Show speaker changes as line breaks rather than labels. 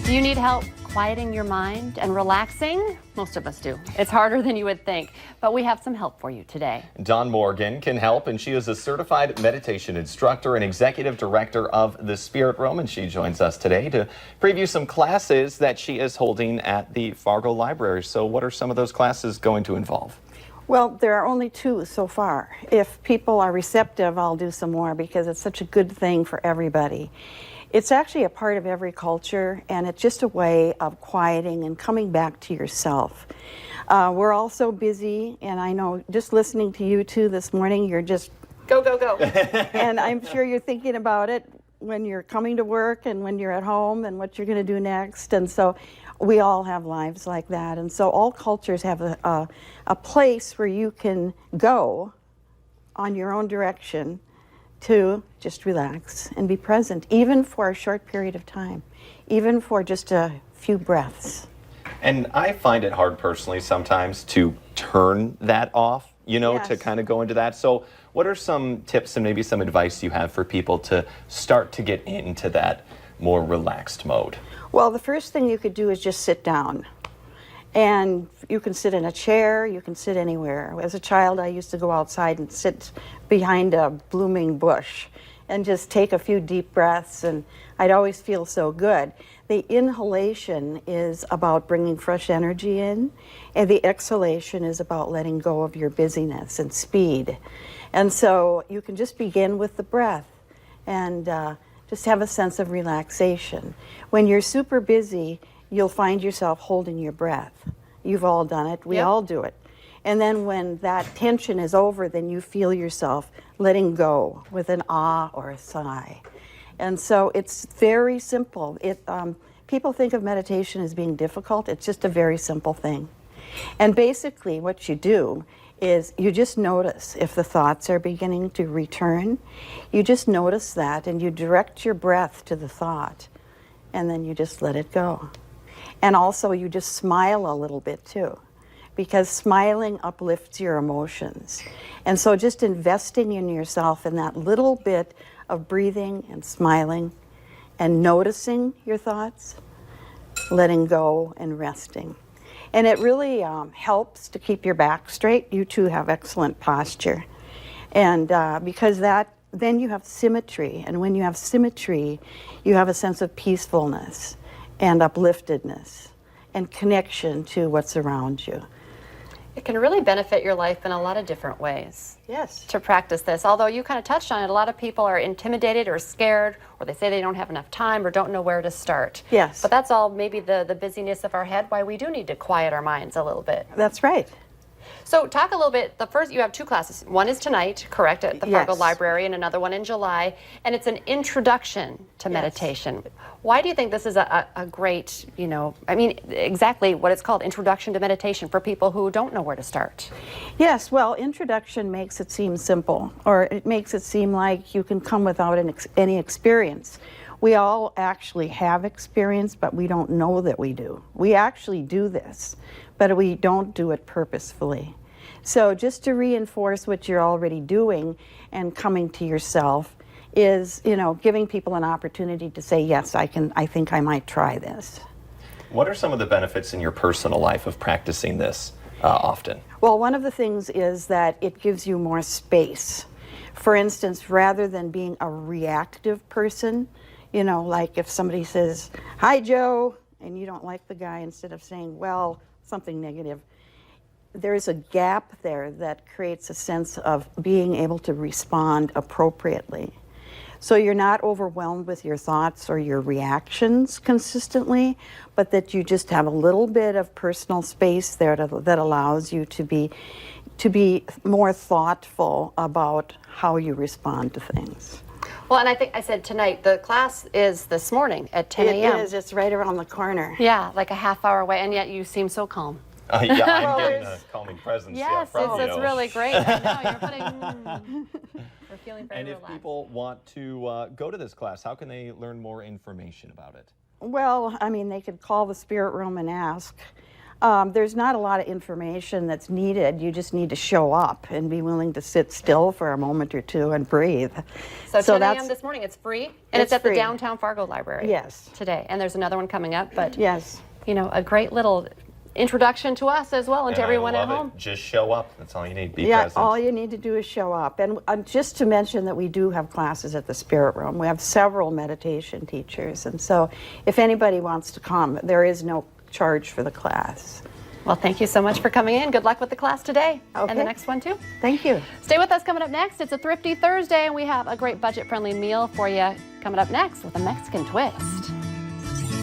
Do you need help quieting your mind and relaxing? Most of us do. It's harder than you would think, but we have some help for you today.
Dawn Morgan can help, and she is a certified meditation instructor and executive director of the Spirit Room, and she joins us today to preview some classes that she is holding at the Fargo Library. So what are some of those classes going to involve?
Well, there are only 2 so far. If people are receptive, I'll do some more because it's such a good thing for everybody. It's actually a part of every culture, and it's just a way of quieting and coming back to yourself. We're all so busy, and I know just listening to you two this morning, you're just go, go, go. And I'm sure you're thinking about it when you're coming to work and when you're at home and what you're going to do next. And so we all have lives like that. And so all cultures have a place where you can go on your own direction to just relax and be present, even for a short period of time, even for just a few breaths.
And I find it hard personally sometimes to turn that off, you know,
Yes.
to kind of go into that. So what are some tips and maybe some advice you have for people to start to get into that more relaxed mode?
Well, the first thing you could do is just sit down. And you can sit in a chair, you can sit anywhere. As a child, I used to go outside and sit behind a blooming bush and just take a few deep breaths, and I'd always feel so good. The inhalation is about bringing fresh energy in, and the exhalation is about letting go of your busyness and speed. And so you can just begin with the breath and just have a sense of relaxation. When you're super busy, you'll find yourself holding your breath. You've all done it. We
Yep.
all do it. And then when that tension is over, then you feel yourself letting go with an ah or a sigh. And so it's very simple. People think of meditation as being difficult. It's just a very simple thing. And basically what you do is you just notice if the thoughts are beginning to return. You just notice that and you direct your breath to the thought, and then you just let it go. And also you just smile a little bit too, because smiling uplifts your emotions. And so just investing in yourself in that little bit of breathing and smiling and noticing your thoughts, letting go and resting. And it really helps to keep your back straight. You two have excellent posture. And because then you have symmetry. And when you have symmetry, you have a sense of peacefulness and upliftedness and connection to what's around you.
It can really benefit your life in a lot of different ways
Yes.
to practice this. Although you kind of touched on it, a lot of people are intimidated or scared, or they say they don't have enough time or don't know where to start.
Yes.
But that's all maybe the busyness of our head, why we do need to quiet our minds a little bit.
That's right.
So talk a little bit, you have 2 classes. One is tonight, correct, at the Fargo
Yes.
Library, and another one in July. And it's an introduction to meditation. Why do you think this is a great, exactly what it's called, introduction to meditation for people who don't know where to start?
Yes, well, introduction makes it seem simple, or it makes it seem like you can come without any experience. We all actually have experience, but we don't know that we do. We actually do this, but we don't do it purposefully. So just to reinforce what you're already doing and coming to yourself is, giving people an opportunity to say, yes, I think I might try this.
What are some of the benefits in your personal life of practicing this often?
Well, one of the things is that it gives you more space. For instance, rather than being a reactive person, like if somebody says, "Hi, Joe," and you don't like the guy, instead of saying, well, something negative, there's a gap there that creates a sense of being able to respond appropriately. So you're not overwhelmed with your thoughts or your reactions consistently, but that you just have a little bit of personal space there that allows you to be more thoughtful about how you respond to things.
Well, and I think I said tonight, the class is this morning at 10 a.m.
It is, it's right around the corner.
Yeah, like a half hour away, and yet you seem so calm.
Yeah, I'm getting a calming presence.
Yes,
from
it's
you.
really great. I know, you're putting... We're feeling very
And if
relaxed.
people want to go to this class, how can they learn more information about it?
Well, they could call the Spirit Room and ask. There's not a lot of information that's needed. You just need to show up and be willing to sit still for a moment or two and breathe.
So 10 a.m. this morning, it's free, and it's at the
free.
downtown Fargo Library.
Yes.
Today, and there's another one coming up. But
Yes.
you know, a great little introduction to us as well, and to everyone at home.
Just show up. That's all you need. Be
Yeah,
present.
all you need to do is show up. And just to mention that we do have classes at the Spirit Room. We have several meditation teachers, and so if anybody wants to come, there is no charge for the class.
Well, thank you so much for coming in. Good luck with the class today and the
Okay.
next one too.
Thank you.
Stay with us. Coming up next, it's a Thrifty Thursday, and we have a great budget-friendly meal for you coming up next with a Mexican twist.